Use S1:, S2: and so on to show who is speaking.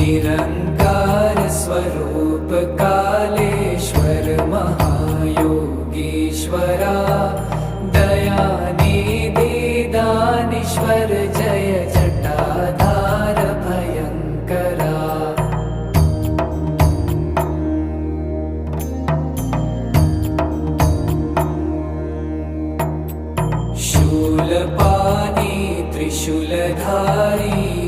S1: Nirankar Swaroop Kaleshwar महायोगीश्वरा Dayanidhi दानीश्वर Jai Jatadhar भयंकरा। Shoolpani त्रिशूलधारी